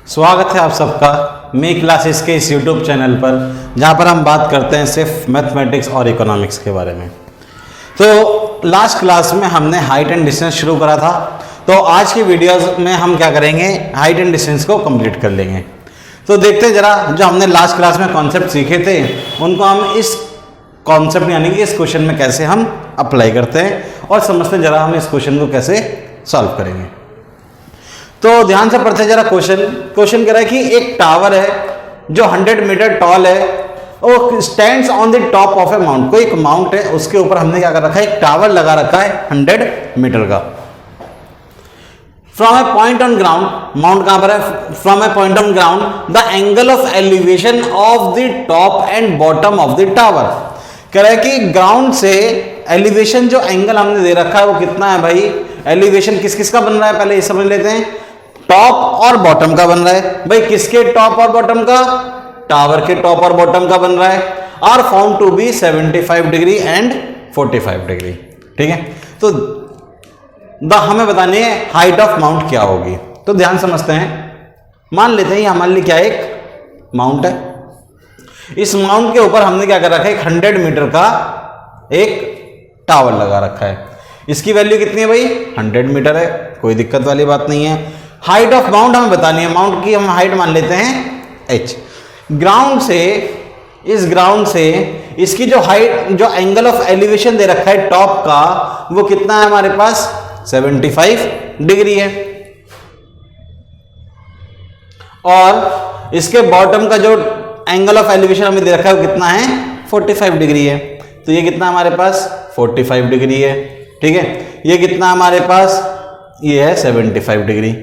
स्वागत है आप सबका मी क्लासेस के इस यूट्यूब चैनल पर, जहाँ पर हम बात करते हैं सिर्फ मैथमेटिक्स और इकोनॉमिक्स के बारे में। तो लास्ट क्लास में हमने हाइट एंड डिस्टेंस शुरू करा था, तो आज की वीडियोस में हम क्या करेंगे, हाइट एंड डिस्टेंस को कंप्लीट कर लेंगे। तो देखते हैं जरा, जो हमने लास्ट क्लास में कॉन्सेप्ट सीखे थे उनको हम इस कॉन्सेप्ट यानी कि इस क्वेश्चन में कैसे हम अप्लाई करते हैं और समझते हैं जरा हम इस क्वेश्चन को कैसे सॉल्व करेंगे। तो ध्यान से पढ़ते जरा क्वेश्चन कह रहा है कि एक टावर है जो 100 मीटर टॉल है और stands on the top of A mount. कोई एक माउंट है, उसके ऊपर हमने क्या कर रखा है, एक टावर लगा रखा है 100 मीटर का। From A point on ground, mount कहां पर है, from A point on ground the angle of elevation of the top and bottom of the tower. कह रहा है कि ग्राउंड से एलिवेशन जो एंगल हमने दे रखा है वो कितना है भाई। एलिवेशन किस किस का बन रहा है, पहले ये समझ लेते हैं। टॉप और बॉटम का बन रहा है भाई। किसके टॉप और बॉटम का, टावर के टॉप और बॉटम का बन रहा है। Are found to be 75 degree and 45 degree. ठीक है, तो हमें बतानी है हाइट ऑफ माउंट क्या होगी। तो ध्यान समझते हैं, मान लेते हैं हमारे लिए क्या एक माउंट है। इस माउंट के ऊपर हमने क्या कर रखा है, 100 मीटर का एक टावर लगा रखा है। इसकी वैल्यू कितनी है भाई, 100 मीटर है, कोई दिक्कत वाली बात नहीं है। हाइट ऑफ माउंट हमें बतानी है, माउंट की हम हाइट मान लेते हैं h। ग्राउंड से, इस ग्राउंड से इसकी जो हाइट, जो एंगल ऑफ एलिवेशन दे रखा है टॉप का, वो कितना है हमारे पास, 75 डिग्री है। और इसके बॉटम का जो एंगल ऑफ एलिवेशन हमें दे रखा है वो कितना है, 45 डिग्री है। तो ये कितना हमारे पास, 45 डिग्री है। ठीक है, ये कितना हमारे पास, ये है 75 डिग्री।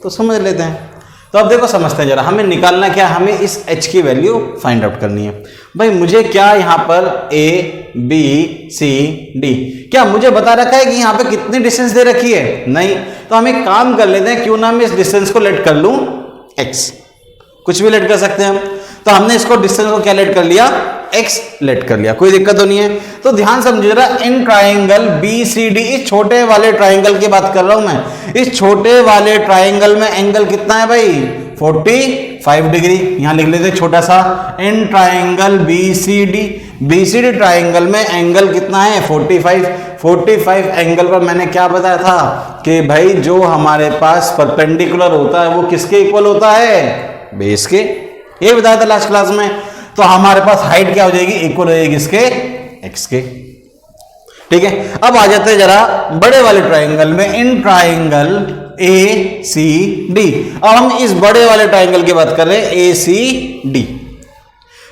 तो समझ लेते हैं। तो अब देखो समझते हैं जरा, हमें निकालना क्या, हमें इस h की वैल्यू फाइंड आउट करनी है। भाई मुझे क्या यहाँ पर a b c d, क्या मुझे बता रखा है कि यहाँ पे कितनी डिस्टेंस दे रखी है, नहीं। तो हम एक काम कर लेते हैं, क्यों ना मैं इस डिस्टेंस को लेट कर लूं x, कुछ भी लेट कर सकते हैं हम। तो हमने इसको डिस्टेंस को क्या लेट कर लिया, x लेट कर लिया, कोई दिक्कत तो नहीं है। तो ध्यान समझिए जरा, इन ट्राइंगल BCD, इस छोटे वाले ट्राइंगल की बात कर रहा हूं मैं। इस छोटे वाले ट्राइंगल में एंगल कितना है भाई, 45 डिग्री। यहां लिख लेते छोटा सा, इन ट्राइंगल BCD ट्राइंगल में एंगल कितना है, 45 एंगल पर मैंने क्या बताया था कि भाई जो हमारे पास परपेंडिकुलर होता है वो किसके इक्वल होता है, बेस के। ये बताया था लास्ट क्लास में। तो हमारे पास हाइट क्या हो जाएगी, इक्वल हो जाएगी इसके, x के। ठीक है, अब आ जाते हैं जरा बड़े वाले ट्राइंगल में, इन ट्राइंगल ACD। अब हम इस बड़े वाले ट्राइंगल की बात कर रहे हैं, ACD।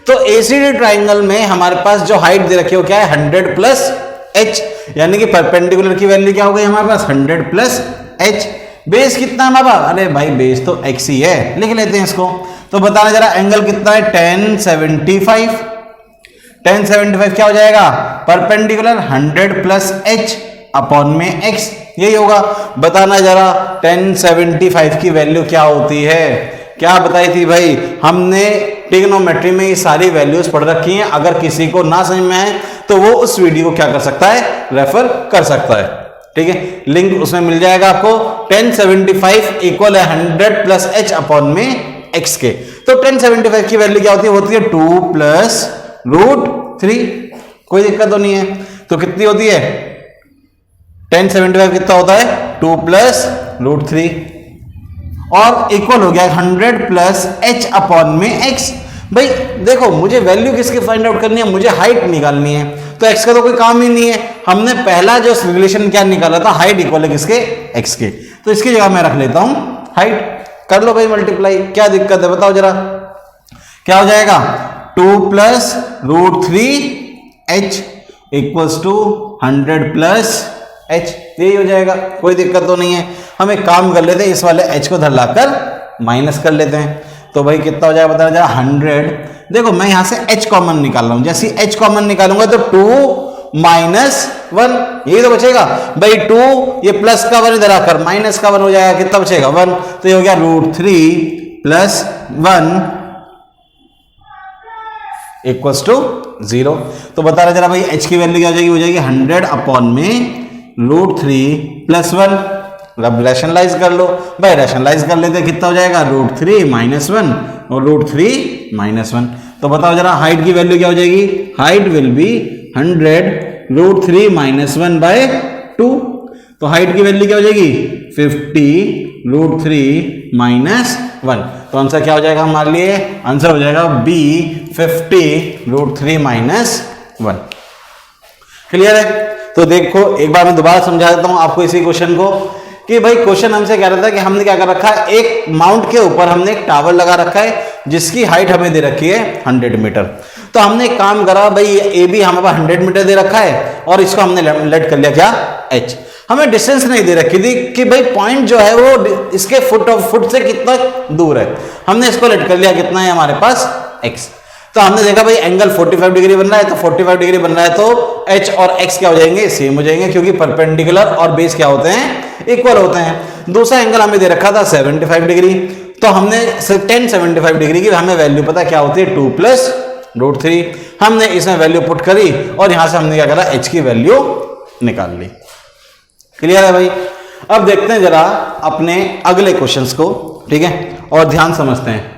तो ACD ट्राइंगल में हमारे पास जो हाइट दे रखी है वो क्या है, 100 प्लस h, यानी कि परपेंडिकुलर की वैल्यू क्या हो गई हमारे पास, 100 प्लस h। बेस कितना है हमारा, अरे भाई बेस तो x ही है, लिख लेते हैं इसको। तो बताना जरा एंगल कितना है, 1075 क्या हो जाएगा, परपेंडिकुलर 100 प्लस h अपॉन में x, यही होगा। बताना जरा 1075 की वैल्यू क्या होती है, क्या बताई थी भाई हमने, ट्रिग्नोमेट्री में ये सारी वैल्यूज पढ़ रखी हैं। अगर किसी को ना समझ में आए तो वो उस वीडियो को क्या कर सकता है, रेफर कर सकता है। ठीक है, लिंक उसमें मिल जाएगा आपको। 1075 इक्वल है 100 प्लस h अपॉन में x के। तो 1075 की वैल्यू क्या होती है 2 प्लस √3, कोई दिक्कत तो नहीं है। तो कितनी होती है, 1075 कितना होता है, 2 प्लस √3 और इक्वल हो गया 100 प्लस h अपॉन में x। भाई देखो मुझे वैल्यू किसकी फाइंड आउट करनी है, मुझे हाइट निकालनी है। तो x का तो कोई काम ही नहीं है, हमने पहला जो रिलेशन क्या निकाला था, हाइट इक्वल है किसके, x के। तो इसकी जगह मैं रख लेता हूं हाइट, कर लो भाई मल्टीप्लाई, क्या दिक्कत है बताओ जरा, क्या हो जाएगा, 2 plus √3h equals to 100 plus h, यही हो जाएगा, कोई दिक्कत तो नहीं है। हम एक काम कर लेते हैं, इस वाले h को धरलाकर माइनस कर लेते हैं। तो भाई कितना हो जाएगा बताना जरा, 100। देखो मैं यहां से h कॉमन निकाल रहा हूं, जैसे h कॉमन निकालूंगा तो 2 माइनस 1, यही तो बचेगा भाई। 2 ये प्लस का 1 इधर आकर माइनस का 1 हो जाएगा, कितना बचेगा 1। तो ये हो गया √3 प्लस 1 इक्वल्स टू 0। तो बता रहा जरा भाई h की वैल्यू क्या हो जाएगी, 100 अपॉन में √3 प्लस 1। मतलब रैशनलाइज कर लो भाई, रैशनलाइज कर लेते कितना हो जाएगा √3 - 1 और √3 - 1। तो बताओ जरा हाइट की वैल्यू क्या हो जाएगी, हाइट विल बी 100 √3 - 1/2। तो हाइट की वैल्यू क्या हो जाएगी 50 √3 - 1। तो आंसर क्या हो जाएगा हमारे लिए, आंसर हो जाएगा बी 50 √3 - 1। क्लियर है। तो देखो एक बार मैं दोबारा समझा देता हूं आपको इसी क्वेश्चन को कि भाई क्वेश्चन हमसे कह रहा था कि हमने क्या कर रखा है, एक माउंट के ऊपर हमने एक टावर लगा रखा है जिसकी हाइट हमें दे रखी है 100 मीटर। तो हमने एक काम करा भाई, ए बी हमारे पास 100 मीटर दे रखा है और इसको हमने लेट कर लिया क्या एच। हमें डिस्टेंस नहीं दे रखी थी कि भाई पॉइंट जो है वो इसके फुट से कितना दूर है, हमने इसको लेट कर लिया कितना है हमारे पास एक्स। तो हमने देखा भाई एंगल 45 डिग्री बन रहा है, तो 45 डिग्री बन रहा है तो एच और एक्स क्या हो जाएंगे, सेम हो जाएंगे, क्योंकि परपेंडिकुलर और बेस क्या होते हैं, इक्वल होते हैं। दूसरा एंगल हमें दे रखा था 75 डिग्री, तो हमने 1075 डिग्री की हमें वैल्यू पता क्या होती है 2 + √3। हमने इसमें वैल्यू पुट करी और यहां से हमने क्या करा एच की वैल्यू निकाल ली। क्लियर है भाई। अब देखते हैं जरा अपने अगले क्वेश्चंस को, ठीक है, और ध्यान समझते हैं।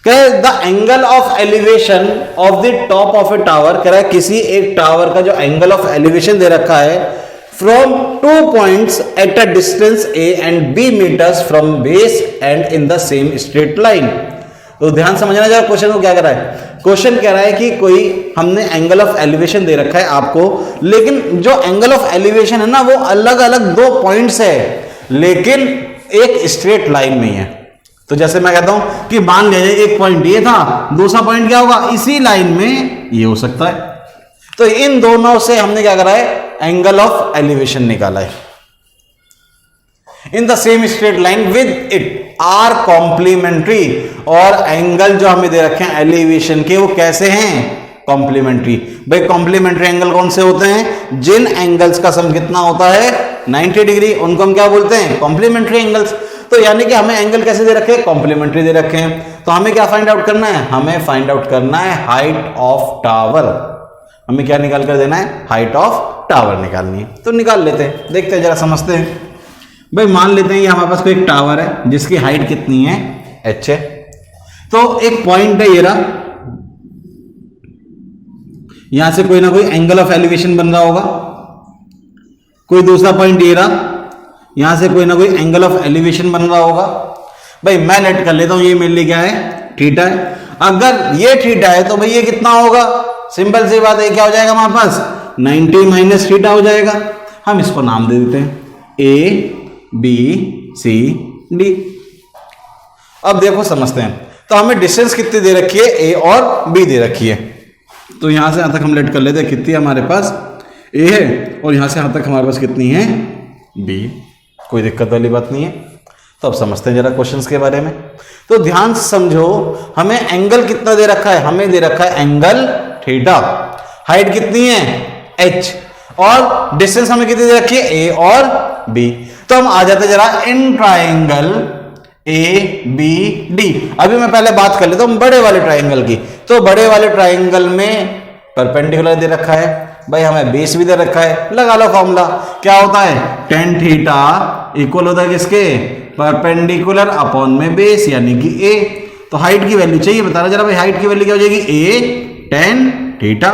The angle of elevation of the top of a tower, कह रहा है किसी एक टावर का जो एंगल ऑफ एलिवेशन दे रखा है from 2 points at a distance A and B meters from base and in the same straight line. तो ध्यान समझना जरा क्वेश्चन को क्या कर रहा है। क्वेश्चन कह रहा है कि कोई हमने एंगल ऑफ एलिवेशन दे रखा है आपको, लेकिन जो एंगल ऑफ एलिवेशन है ना वो अलग अलग 2 पॉइंट्स है लेकिन एक स्ट्रेट लाइन में है। तो जैसे मैं कहता हूं कि मान लीजिए एक पॉइंट ये था, दूसरा पॉइंट क्या होगा इसी लाइन में ये हो सकता है। तो इन दोनों से हमने क्या करा है, एंगल ऑफ एलिवेशन निकाला है। In the same straight line with it are complementary, और एंगल जो हमें दे रखे हैं एलिवेशन के वो कैसे हैं, कॉम्प्लीमेंट्री। भाई कॉम्प्लीमेंट्री एंगल कौन से होते हैं, जिन एंगल्स का सम कितना होता है 90 डिग्री, उनको हम क्या बोलते हैं, कॉम्प्लीमेंट्री एंगल्स। तो यानी कि हमें एंगल कैसे दे रखे हैं, कॉम्प्लीमेंट्री दे रखे हैं। तो हमें क्या फाइंड आउट करना है, हमें फाइंड आउट करना है हाइट ऑफ टावर। हमें क्या निकाल कर देना है, हाइट ऑफ टावर निकालनी है। तो निकाल लेते हैं, देखते हैं जरा समझते हैं। भाई मान लेते हैं ये हमारे पास कोई एक टावर है जिसकी हाइट कितनी है h है। तो एक पॉइंट है ये रहा, यहां से कोई ना कोई एंगल ऑफ एलिवेशन बन रहा होगा। कोई दूसरा पॉइंट ये रहा, यहां से कोई ना कोई एंगल ऑफ एलिवेशन बन रहा होगा। भाई मैं लेट कर लेता हूं, ये मेरे लिए क्या है, थीटा है। अगर ये थीटा है तो भाई ये कितना होगा, सिंपल सी बात है, क्या हो जाएगा हमारे पास 90 - थीटा हो जाएगा। हम इसको नाम दे देते हैं ए बी सी डी। अब देखो समझते हैं, तो हमें डिस्टेंस कितनी दे रखी है, ए और बी दे रखी है। तो यहां से यहां तक हम लेट कर लेते हैं, कितनी हमारे पास ए है और यहां से यहां तक हमारे पास कितनी है बी। कोई दिक्कत वाली बात नहीं है। तो अब समझते हैं जरा क्वेश्चंस के बारे में। तो ध्यान से समझो, हमें एंगल कितना दे रखा है, हमें दे रखा है एंगल थीटा। हाइट कितनी है h, और डिस्टेंस हमें कितनी दे रखी है ए और बी। तो हम आ जाते जरा in triangle A B D. अभी मैं पहले बात कर लेता हूं बड़े वाले ट्राइंगल की। तो बड़े वाले ट्राइंगल में परपेंडिकुलर दे रखा है, भाई हमें बेस भी दे रखा है। लगा लो फॉर्मूला, क्या होता है tan थीटा इक्वल होता है किसके, परपेंडिकुलर अपॉन में बेस यानी कि a। तो हाइट की वैल्यू चाहिए, बता रहा जरा भाई हाइट की वैल्यू क्या हो जाएगी, a tan थीटा।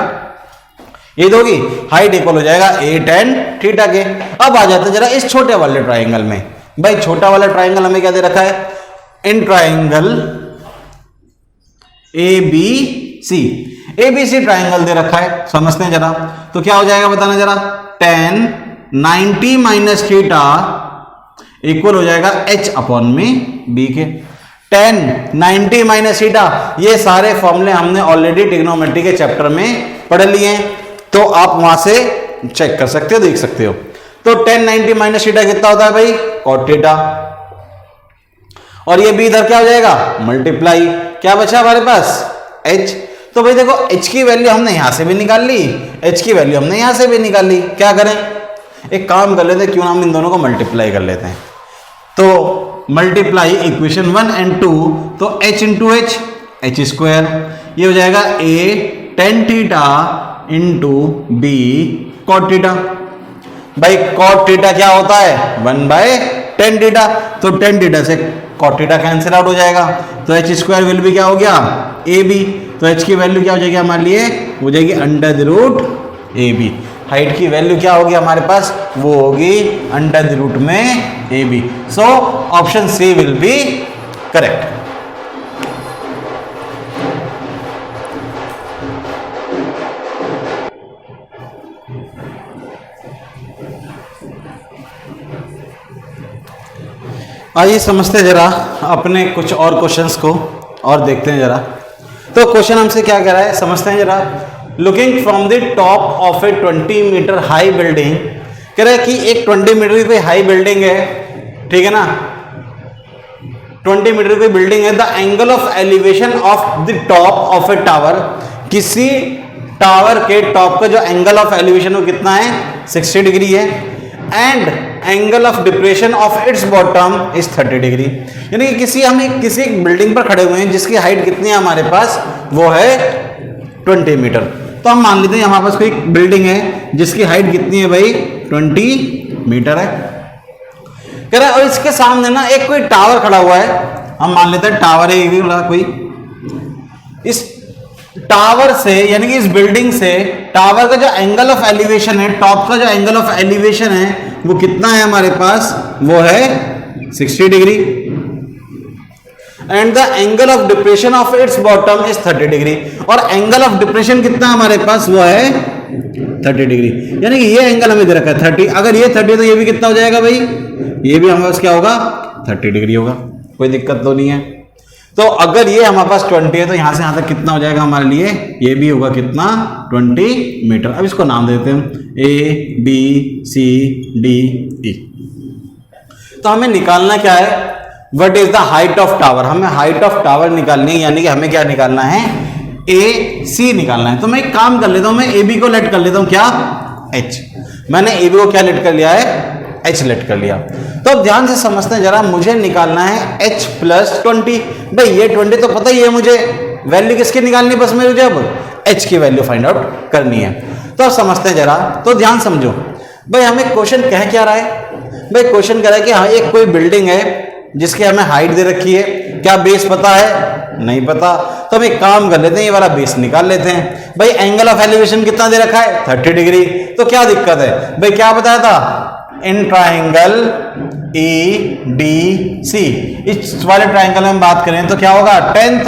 ये दोगी हाइट इक्वल हो जाएगा a tan थीटा के। अब आ जाते जरा इस छोटे वाले ट्राइंगल में। भाई छोटा वाला ट्राइंगल हमें क्या दे रखा है, in triangle A B C, ABC triangle दे रखा है, समझते हैं जरा। तो क्या हो जाएगा बताना जरा, tan 90 - थीटा इक्वल हो जाएगा h अपॉन में b के। tan 90 - थीटा, ये सारे फॉर्मूले हमने ऑलरेडी ट्रिग्नोमेट्री के चैप्टर में पढ़ लिए हैं, तो आप वहां से चेक कर सकते हो, देख सकते हो। तो tan 90 - थीटा कितना होता है भाई, cot थीटा। और ये b इधर क्या हो जाएगा, मल्टीप्लाई, क्या बचा हमारे पास h। तो भाई देखो h की वैल्यू हमने यहां से भी निकाल ली, h की वैल्यू हमने यहां से भी निकाल ली। क्या करें, एक काम कर लेते हैं, क्यों ना हम इन दोनों को मल्टीप्लाई कर लेते हैं। तो मल्टीप्लाई इक्वेशन 1 और 2, तो h इंटू h स्क्वायर, ये हो जाएगा a tan theta into b cot theta. भाई cot थीटा क्या होता है, 1/2 टेन थीटा, तो टेन थीटा से कॉट थीटा कैंसिल आउट हो जाएगा, तो एच स्क्वायर विल भी क्या हो गया ए बी, तो एच की वैल्यू क्या हो जाएगी हमारे लिए, हो जाएगी under the root A B. Height की वैल्यू क्या होगी हमारे पास, वो होगी अंडर द रूट में A B. So option C will be correct. आइए समझते हैं जरा अपने कुछ और क्वेश्चंस को और देखते हैं जरा। तो क्वेश्चन हमसे क्या कह रहा है, समझते हैं जरा। Looking from the top of a 20 meter high building, कह रहा है कि एक 20 मीटर की कोई हाई बिल्डिंग है, ठीक है ना, 20 मीटर की बिल्डिंग है। The angle of elevation of the top of a tower, किसी टावर के टॉप का जो एंगल ऑफ एलिवेशन वो कितना है, 60 डिग्री है। And angle of depression of its bottom is 30 degree, यानी कि किसी एक बिल्डिंग पर खड़े हुए हैं जिसकी हाइट कितनी है हमारे पास, वो है 20 मीटर। तो हम मान लेते हैं हमारे पास कोई बिल्डिंग है जिसकी हाइट कितनी है भाई, 20 मीटर है, कह रहा है। और इसके सामने ना एक कोई टावर खड़ा हुआ है, हम मान लेते हैं टावर है ये कोई। इस टावर से यानी कि इस बिल्डिंग से टावर का जो एंगल ऑफ एलिवेशन है, टॉप का जो एंगल ऑफ एलिवेशन है वो कितना है हमारे पास, वो है 60 degree. And the angle of depression of its bottom is 30 degree, और एंगल ऑफ डिप्रेशन कितना हमारे पास, वो है 30 डिग्री, यानी कि ये एंगल हमें दे रखा है 30। अगर ये 30 तो ये भी कितना हो जाएगा भाई, ये भी हमारे पास क्या होगा, 30 डिग्री होगा, कोई दिक्कत तो नहीं है। तो अगर ये हमारे पास 20 है तो यहां से यहां तक कितना हो जाएगा हमारे लिए, ये भी होगा कितना, 20 मीटर। अब इसको नाम देते हैं ए बी सी डी ई। तो हमें निकालना क्या है, what is the height of tower, हमें हाइट ऑफ टावर निकालनी है, यानी कि हमें क्या निकालना है, ए सी निकालना है। तो मैं एक काम कर लेता हूं, मैं ए बी को लेट कर लेता हूं, क्या, एच। मैंने ए बी को क्या लेट कर लिया है, एच लेट कर लिया। तो अब ध्यान से समझते हैं जरा, मुझे निकालना है एच प्लस 20। भाई ये 20 तो पता ही है मुझे, वैल्यू किसकी निकालनी, बस मुझे अब एच की वैल्यू फाइंड आउट करनी है। तो अब समझते हैं जरा, तो ध्यान समझो भाई, हमें क्वेश्चन कह क्या रहा है, भाई क्वेश्चन कह रहा है कि हाँ एक कोई बिल्डिंग है जिसकी हमें हाइट दे रखी है, क्या बेस पता है, नहीं पता। तो हम एक काम कर लेते हैं, ये वाला बेस निकाल लेते हैं। भाई एंगल ऑफ एलिवेशन कितना दे रखा है, 30 डिग्री, तो क्या दिक्कत है भाई, क्या बताया था, इन ट्राइंगल ए डी सी, इस वाले ट्राइंगल में बात करें तो क्या होगा, tan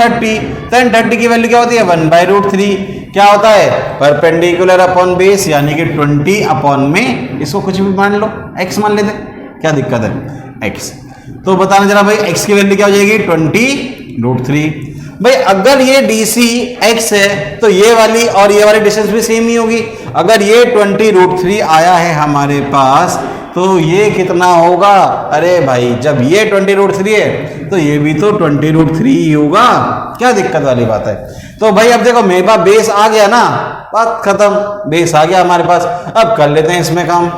30 की वैल्यू क्या होती है, 1/√3, क्या होता है, परपेंडिकुलर अपॉन बेस, यानी कि 20 अपॉन में इसको कुछ भी मान लो, x मान लेते, क्या दिक्कत है, x। तो बताना जरा भाई x की वैल्यू क्या हो जाएगी, 20√3। भाई अगर ये DC x है तो ये वाली और ये वाली डिस्टेंस भी सेम ही होगी। अगर ये 20√3 आया है हमारे पास तो ये कितना होगा, अरे भाई जब ये 20√3 है तो ये भी तो 20√3 ही होगा, क्या दिक्कत वाली बात है। तो भाई अब देखो मेरे पास बेस आ गया ना, बात खत्म, बेस आ गया हमारे पास। अब कर लेते हैं इसमें काम।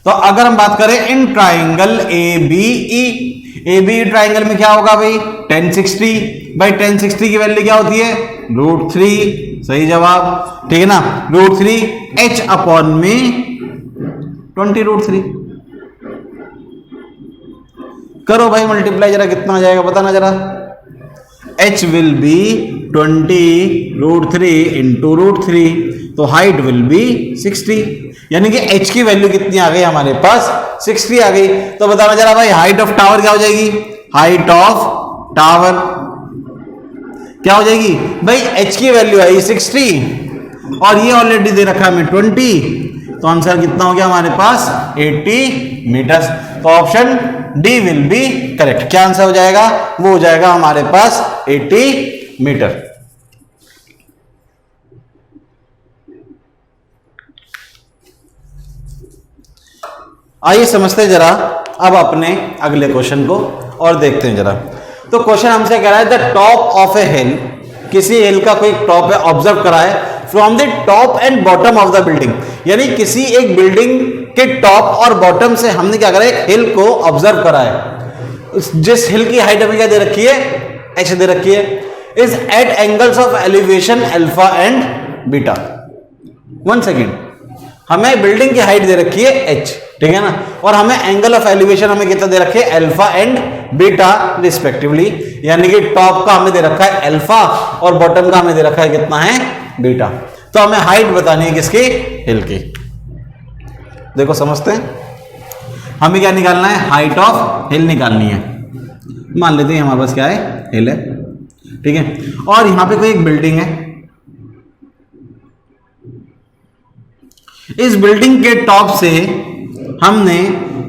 तो अगर हम बात करें in triangle A B triangle में क्या होगा भाई, tan 60। भाई tan 60 की वैल्यू क्या होती है, √3, सही जवाब, ठीक है ना, √3 h अपॉन में 20√3। करो भाई मल्टीप्लाई जरा, कितना हो जाएगा बताना जरा, h विल बी 20√3 इंटू √3, तो हाइट विल बी 60, यानी कि h की वैल्यू कितनी आ गई हमारे पास, 60 आ गई। तो बताना जरा भाई हाइट ऑफ टावर क्या हो जाएगी, हाइट ऑफ टावर क्या हो जाएगी भाई, h की वैल्यू आई 60 और ये ऑलरेडी दे रखा है हमें 20, तो आंसर कितना हो गया हमारे पास, 80 मीटर। तो option D will be correct. क्या आंसर हो जाएगा, वो हो जाएगा हमारे पास 80 मीटर। आइए समझते हैं जरा अब अपने अगले क्वेश्चन को और देखते हैं जरा। तो क्वेश्चन हमसे कह रहा है द टॉप ऑफ ए हिल, किसी हिल का कोई टॉप है, ऑब्जर्व करा है from the top and bottom of the building, यानी किसी एक बिल्डिंग के टॉप और बॉटम से हमने क्या करा है, एक हिल को ऑब्जर्व करा है। जिस हिल की हाइट हमें क्या दे रखी है, h दे रखी है, is at angles of elevation alpha and beta. 1 second, हमें बिल्डिंग की हाइट दे रखी है h, ठीक है ना। और हमें एंगल ऑफ एलिवेशन हमें कितना दे रखे, अल्फा एंड बीटा रिस्पेक्टिवली, यानी कि टॉप का हमें दे रखा है अल्फा और बॉटम का हमें दे रखा है कितना है, बीटा। तो हमें हाइट बतानी है किसकी, हिल की। देखो समझते हैं, हमें क्या निकालना है, हाइट ऑफ हिल निकालनी है। मान लेते हैं हमारे पास क्या है, हिल है, ठीक है। और यहां पे कोई एक बिल्डिंग है, इस बिल्डिंग के टॉप से हमने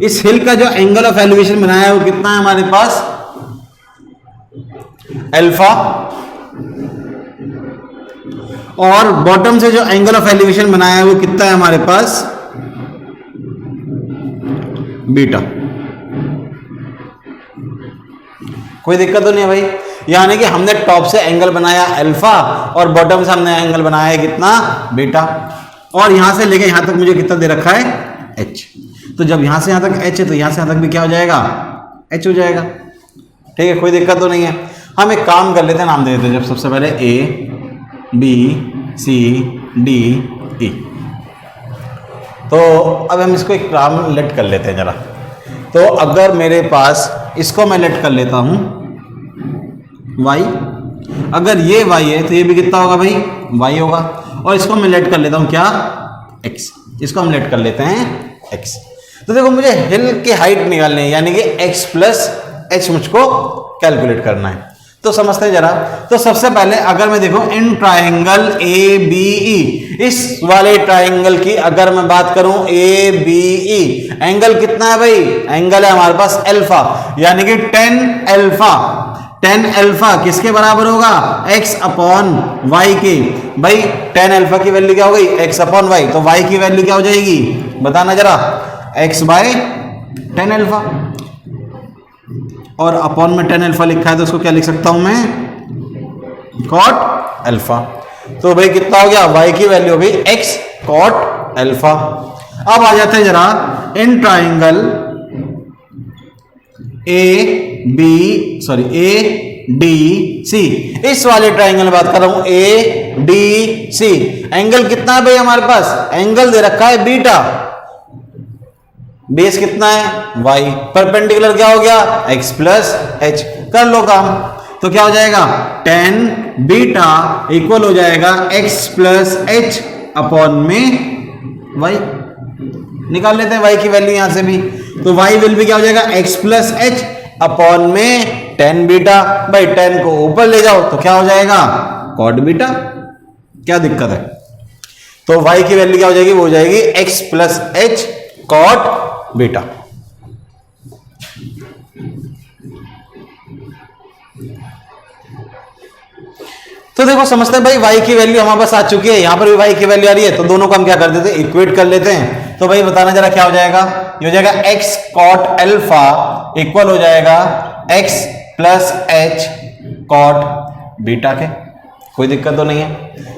इस हिल का जो एंगल ऑफ एलिवेशन बनाया है वो कितना है हमारे पास, अल्फा, और बॉटम से जो एंगल ऑफ एलिवेशन बनाया है वो कितना है हमारे पास, बीटा। कोई दिक्कत तो नहीं है भाई, यानी कि हमने टॉप से एंगल बनाया अल्फा और बॉटम से हमने एंगल बनाया है कितना, बीटा। और यहां से लेके यहां तक मुझे कितना दे रखा है, h। तो जब यहां से यहां तक h है तो यहां से यहां तक भी क्या हो जाएगा, h हो जाएगा, ठीक है। कोई दिक्कत तो नहीं है। हम एक काम कर लेते हैं, नाम दे देते हैं जब सबसे पहले A B C D E। तो अब हम इसको एक काम लेट कर लेते हैं जरा। तो अगर मेरे पास इसको मैं लेट कर लेता हूं y, अगर ये y है तो ये भी कितना होगा भाई, y होगा। और इसको मैं लेट कर लेता हूं क्या, x, इसको हम लेट कर लेते हैं x। तो देखो मुझे हिल की हाइट निकालनी है, यानी कि x प्लस h मुझको कैलकुलेट करना है। तो समझते हैं जरा। तो सबसे पहले अगर मैं देखूं इन ट्राइंगल ABE, इस वाले ट्राइंगल की अगर मैं बात करूं ABE, एंगल कितना है भाई, एंगल है हमारे पास अल्फा, यानी कि 10 अल्फा। 10 अल्फा किसके बराबर होगा, x अपॉन y के। भाई 10 अल्फा की वैल्यू क्या हो गई, x अपॉन y, तो y की वैल्यू क्या हो जाएगी, बताना जरा, x बाय 10 अल्फा। और अपॉन में 10 अल्फा लिखा है तो उसको क्या लिख सकता हूं मैं, कॉट अल्फा। तो भाई कितना हो गया, y की वैल्यू हो गई x कॉट अल्फा। अब आ जाते हैं जरा इन ट्राइंगल ADC, इस वाले ट्राइंगल में बात कर रहा हूं ADC। एंगल कितना है भाई हमारे पास, एंगल दे रखा है बीटा, बेस कितना है y, परपेंडिकुलर क्या हो गया x प्लस h। कर लो काम, तो क्या हो जाएगा 10 बीटा इक्वल हो जाएगा x प्लस h अपॉन में y। निकाल लेते हैं y की वैल्यू यहां से भी, तो y विल भी क्या हो जाएगा x प्लस h अपॉन में 10 बीटा। भाई 10 को ऊपर ले जाओ तो क्या हो जाएगा, कॉट बीटा। क्या दिक्कत है, तो y की वैल्यू क्या हो जाएगी, वो हो जाएगी x plus h cot beta. तो देखो समझते हैं भाई, y की वैल्यू हमारे पास आ चुकी है, यहां पर भी y की वैल्यू आ रही है, तो दोनों को हम क्या कर देते हैं, इक्वेट कर लेते हैं। तो भाई बताना जरा क्या हो जाएगा, ये हो जाएगा x कॉट अल्फा इक्वल हो जाएगा x plus h cot beta के। कोई दिक्कत तो नहीं है।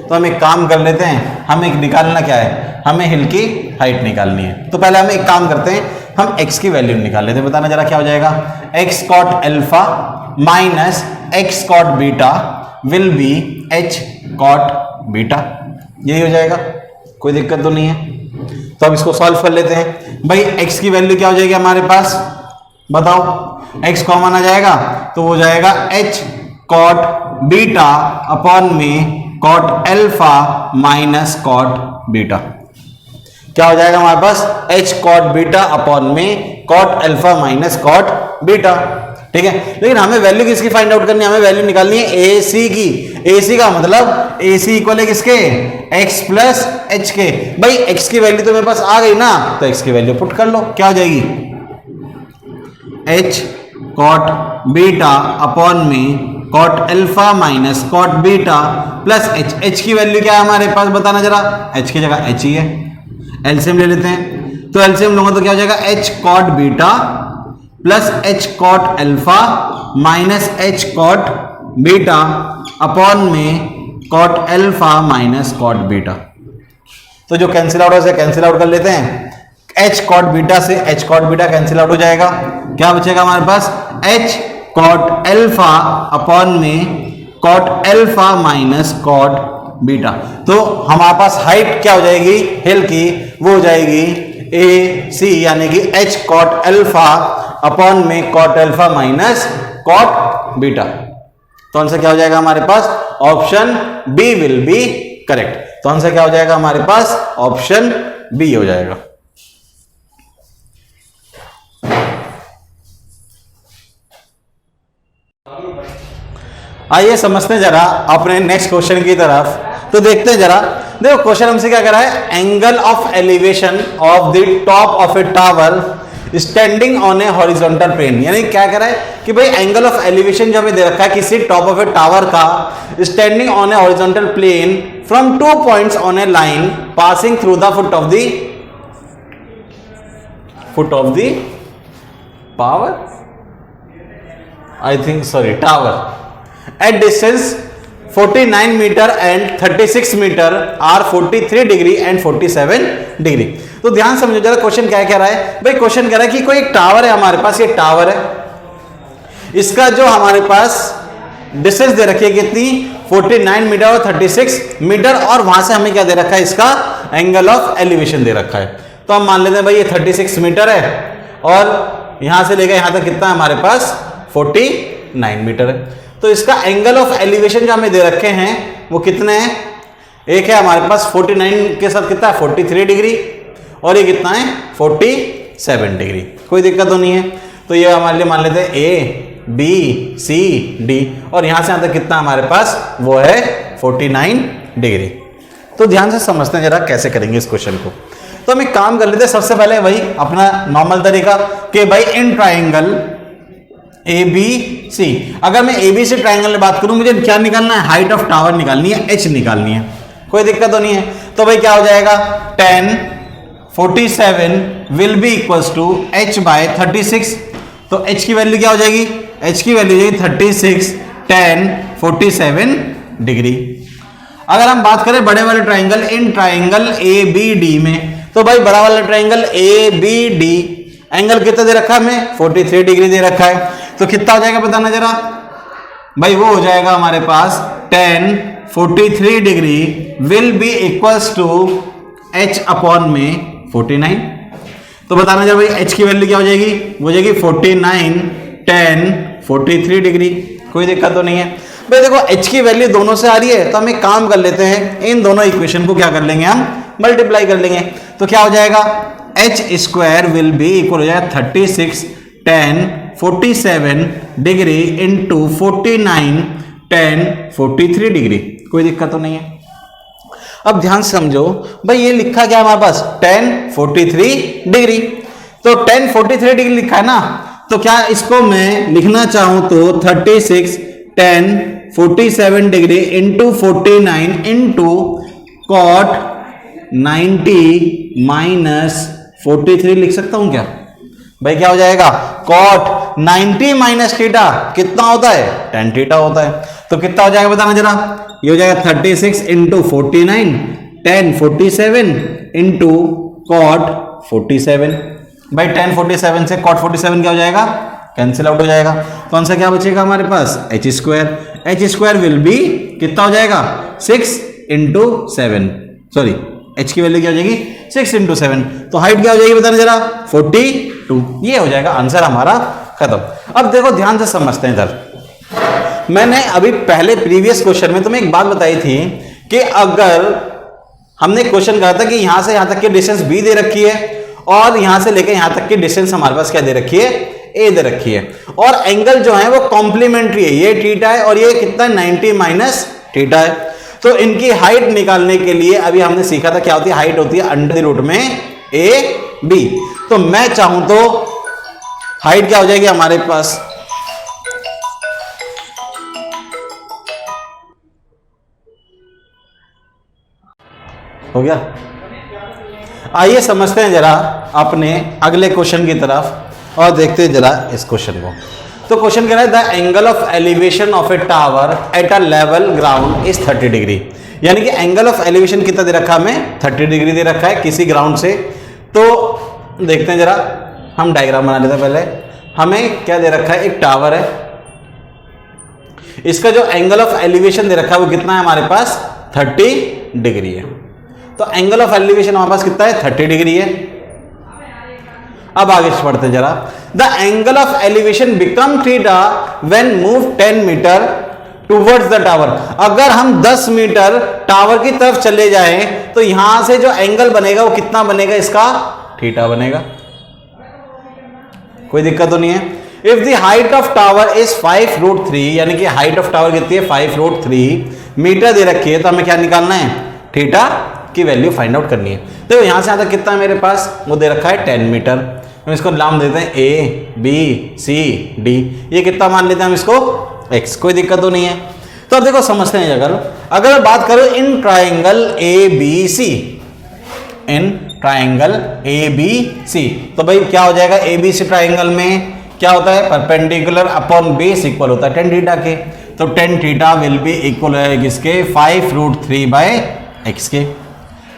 तो हम एक काम कर लेते हैं, हमें एक निकालना क्या है, हमें हिल की हाइट निकालनी है। तो पहले हम एक काम करते हैं, हम x की वैल्यू निकाल लेते हैं। बताना जरा क्या हो जाएगा, x cot alpha minus x cot beta will be h cot beta, यही हो जाएगा। कोई दिक्कत तो नहीं है। तो अब इसको सॉल्व कर लेते हैं। भाई x की वैल्यू क्या हो जाएगी हमारे पास, बताओ, x कॉमन आ जाएगा तो हो जाएगा h कॉट बीटा अपॉन में cot alpha minus cot beta. क्या हो जाएगा हमारे पास, h कॉट बीटा अपॉन में cot alpha minus cot beta, ठीक है। लेकिन हमें वैल्यू किसकी फाइंड आउट करनी है, हमें वैल्यू निकालनी है AC की। AC का मतलब AC इक्वल है किसके, x प्लस h के। भाई x की वैल्यू तो मेरे पास आ गई ना, तो x की वैल्यू पुट कर लो, क्या हो जाएगी, h कॉट बीटा अपॉन में cot alpha minus cot beta plus h। h की वैल्यू क्या है हमारे पास, बताना जरा, h की जगह h ही है। एलसीएम ले लेते हैं, तो एलसीएम लूंगा तो क्या हो जाएगा, h cot beta plus h cot alpha minus h cot beta upon में cot alpha minus cot beta. तो जो कैंसिल आउट है कैंसिल आउट कर लेते हैं, h कॉट बीटा से h cot beta cancel out हो जाएगा। क्या बचेगा हमारे पास, h कॉट अल्फा अपॉन में cot alpha minus cot beta. तो हमारे पास हाइट क्या हो जाएगी हिल की, वो हो जाएगी ए सी यानी कि एच कॉट अल्फा अपॉन में cot alpha minus cot beta. तो आंसर क्या हो जाएगा हमारे पास? Option B will be correct. तो आंसर क्या हो जाएगा हमारे पास? ऑप्शन बी हो जाएगा। आइए समझते हैं जरा अपने नेक्स्ट क्वेश्चन की तरफ। तो देखते हैं जरा, देखो क्वेश्चन हमसे क्या कर रहा है, angle of elevation of the top of a tower standing on a horizontal plane. यानी क्या कह रहा है कि भाई एंगल ऑफ एलिवेशन जो हमें दे रखा है किसी टॉप ऑफ ए टावर का standing on a horizontal plane from 2 points on a line passing through the foot of the power, I think sorry tower at distance 49 meter and 36 meter are 43 degree and 47 degree। तो ध्यान समझो जरा question क्या कह रहा है भाई। Question कह रहा है कि कोई एक टावर है हमारे पास, ये टावर है, इसका जो हमारे पास डिस्टेंस दे रखी है कितनी, 49 मीटर और 36 मीटर, और वहां से हमें क्या दे रखा है, इसका एंगल ऑफ एलिवेशन दे रखा है। तो हम मान लेते हैं भाई ये 36 मीटर है और यहां से लेकर यहां तक कितना है हमारे पास 49 मीटर है। तो इसका एंगल ऑफ एलिवेशन जो हमें दे रखे हैं वो कितने हैं, एक है हमारे पास 49 के साथ कितना है 43 डिग्री और ये कितना है 47 डिग्री। कोई दिक्कत तो नहीं है। तो ये हमारे लिए मान लेते हैं ए बी सी डी और यहां से यहां तक कितना हमारे पास वो है 49 डिग्री। तो ध्यान से समझते हैं जरा कैसे करेंगे इस क्वेश्चन को। तो हम एक काम कर लेते हैं, सबसे पहले वही अपना नॉर्मल तरीका कि भाई इन ट्राइंगल ए बी सी, अगर मैं ए बी सी ट्राइंगल में बात करूं मुझे क्या निकालना है, हाइट ऑफ टावर निकालनी है, एच निकालनी है। कोई दिक्कत तो नहीं है। तो भाई क्या हो जाएगा 10 47 will be equals to H by 36। तो एच की वैल्यू क्या हो जाएगी, एच की वैल्यू जाएगी 36 10 47 डिग्री। अगर हम बात करें बड़े वाले triangle, in triangle A B D में, तो भाई बड़ा वाला triangle A B D angle कितना दे रखा है हमें 43 डिग्री दे रखा है। तो कितना हो जाएगा बताना जरा भाई, वो हो जाएगा हमारे पास 10 43 degree will be equals to H upon में 49। तो बताना जरा भाई एच की वैल्यू क्या हो जाएगी, वो हो जाएगी 49 10 43 डिग्री। कोई दिक्कत तो नहीं है भाई। देखो एच की वैल्यू दोनों से आ रही है तो हम एक काम कर लेते हैं, इन दोनों इक्वेशन को क्या कर लेंगे हम मल्टीप्लाई कर लेंगे। तो क्या हो जाएगा H square will B equal हो जाएगा 36 10 47 डिग्री इंटू 49 10 43 डिग्री। कोई दिक्कत तो नहीं है। अब ध्यान से समझो भाई, ये लिखा क्या हमारे पास 10 43 डिग्री, तो 10 43 डिग्री लिखा है ना, तो क्या इसको मैं लिखना चाहूं तो 36 10 47 degree into 49 into cot 90 minus 43 लिख सकता हूं क्या भाई? क्या हो जाएगा कॉट 90 माइनस थीटा कितना होता है 10 थीटा होता है। तो कितना हो जाएगा बताना जरा, ये हो जाएगा 36 इंटू 49 10 47 इंटू कॉट 47। भाई 10 47 से कॉट 47 क्या हो जाएगा, कैंसिल आउट हो जाएगा। तो आंसर क्या बचेगा हमारे पास h square. H square will be कितना हो जाएगा 6 इंटू 7, सॉरी एच की वैल्यू क्या हो जाएगी 6 इंटू 7। तो हाइट क्या हो जाएगी बताना जरा 42। ये हो जाएगा आंसर हमारा खत्म। अब देखो ध्यान से समझते हैं इधर। मैंने अभी पहले प्रीवियस क्वेश्चन में तुम्हें एक बात बताई थी कि अगर हमने क्वेश्चन कहा था कि यहां से यहां तक की डिस्टेंस बी दे रखी है और यहां से लेकर यहां तक की डिस्टेंस हमारे पास क्या दे रखी है ए दे रखी है, और एंगल जो है वो कॉम्प्लीमेंट्री है, ये थीटा है और ये कितना 90 माइनस थीटा है। तो इनकी हाइट निकालने के लिए अभी हमने सीखा था क्या होती है, हाइट होती है अंडर रूट में ए बी। तो मैं चाहूं तो हाइट क्या हो जाएगी हमारे पास, हो गया। आइए समझते हैं जरा अपने अगले क्वेश्चन की तरफ और देखते हैं जरा इस क्वेश्चन को। तो क्वेश्चन कह रहा है the angle of elevation of a tower at a level ground is 30 degree. यानी कि एंगल ऑफ एलिवेशन कितना दे रखा है हमें 30 डिग्री दे रखा है किसी ग्राउंड से। तो देखते हैं जरा, हम डायग्राम बना लेते हैं। पहले हमें क्या दे रखा है, एक टावर है, इसका जो एंगल ऑफ एलिवेशन दे रखा है वो कितना है हमारे पास 30 डिग्री है। तो एंगल ऑफ एलिवेशन हमारे पास कितना है 30 डिग्री है। अब आगे बढ़ते हैं जरा। The angle of elevation become theta when move 10 meter towards the tower. अगर हम 10 मीटर टावर की तरफ चले जाएं तो यहां से जो एंगल बनेगा वो कितना बनेगा, इसका थीटा बनेगा। कोई दिक्कत तो नहीं है। If the height of tower is 5√3, यानी कि हाइट ऑफ टावर कितनी है 5√3 मीटर दे रखी है, तो हमें क्या निकालना है, थीटा की वैल्यू फाइंड आउट करनी है। तो यहां से यहां तक कितना है मेरे पास, वो दे रखा है 10 मीटर। हम इसको नाम देते हैं A B C D। ये कितना मान लेते हैं हम इसको, x। कोई दिक्कत तो नहीं है। तो अब देखो समझते हैं, अगर मैं बात करूं in triangle ABC, in triangle ABC, तो भाई क्या हो जाएगा, ABC ट्राइंगल में क्या होता है, परपेंडिकुलर अपॉन बेस इक्वल होता है tan थीटा के। तो tan theta will be equal है किसके, 5√3/x के।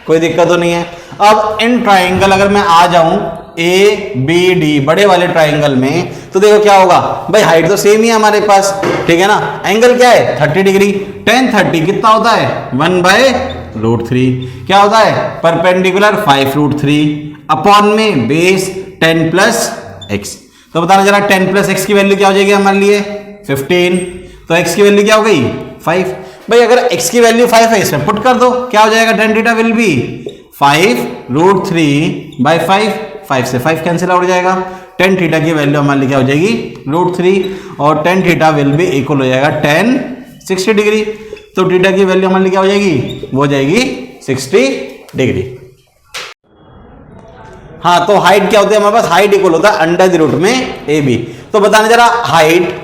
कोई दिक्कत तो नहीं है। अब इन ट्राइंगल अगर मैं आ जाऊं ABD बड़े वाले ट्राइंगल में, तो देखो क्या होगा भाई, हाइट तो सेम ही है हमारे पास, ठीक है ना। एंगल क्या है 30 डिग्री। tan 30 कितना होता है 1/√3। क्या होता है, परपेंडिकुलर 5√3 अपॉन में बेस 10 + x। तो बताना जरा 10 + x की वैल्यू क्या हो जाएगी हमारे लिए 15। तो x की वैल्यू क्या हो गई 5। भाई अगर x की वैल्यू 5 है, इसमें पुट कर दो, क्या हो जाएगा, tan थीटा विल बी 5√3/5। 5 से 5 कैंसिल आउट हो जाएगा। tan थीटा की वैल्यू हमारे लिए क्या हो जाएगी √3, और tan theta will be equal हो जाएगा tan 60 डिग्री। तो थीटा की वैल्यू हमारे लिए क्या हो जाएगी, वो हो जाएगी 60 डिग्री। हाँ, तो हाइट क्या होती है हमारे पास, हाइट इक्वल होता है √√ में AB। तो बताना जरा, height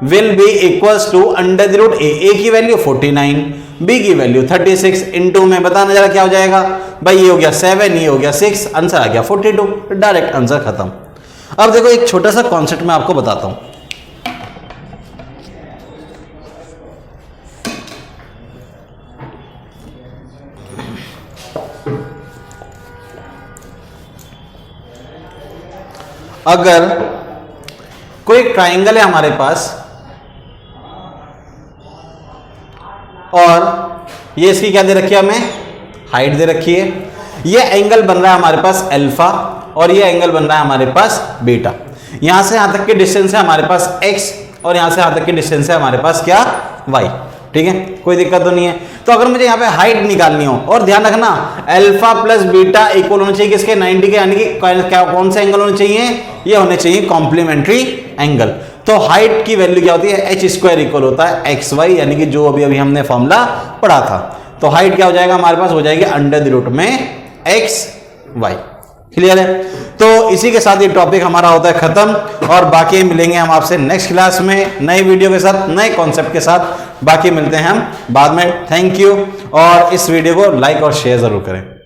will be equals to √√ A की वैल्यू 49, B की वैल्यू 36 इनटू में बताना जरा क्या हो जाएगा भाई, ये हो गया 7, ये हो गया 6, आंसर आ गया 42। डायरेक्ट आंसर खत्म। अब देखो एक छोटा सा कॉन्सेप्ट मैं आपको बताता हूं। अगर कोई ट्राइंगल है हमारे पास और ये इसकी क्या दे रखी है, हमें हाइट दे रखी है, ये एंगल बन रहा है हमारे पास अल्फा और ये एंगल बन रहा है हमारे पास बीटा। यहां से यहां तक की डिस्टेंस है हमारे पास x और यहां से यहां तक की डिस्टेंस है हमारे पास क्या y। ठीक है, कोई दिक्कत तो नहीं है। तो अगर मुझे यहाँ पे हाइट निकालनी हो, और ध्यान रखना अल्फा प्लस बीटा इक्वल होना चाहिए किसके 90 के, यानी कि क्या कौन से एंगल होने चाहिए, ये होने चाहिए कॉम्प्लीमेंट्री एंगल। तो हाइट की वैल्यू क्या होती है, h² इक्वल होता है xy, यानी कि जो अभी हमने फॉर्मूला पढ़ा था। तो हाइट क्या हो जाएगा हमारे पास, हो जाएगी √√ में xy। क्लियर है। तो इसी के साथ ये टॉपिक हमारा होता है खत्म, और बाकी मिलेंगे हम आपसे नेक्स्ट क्लास में नए वीडियो के साथ, नए कॉन्सेप्ट के साथ। बाकी मिलते हैं हम बाद में। थैंक यू, और इस वीडियो को लाइक और शेयर जरूर करें।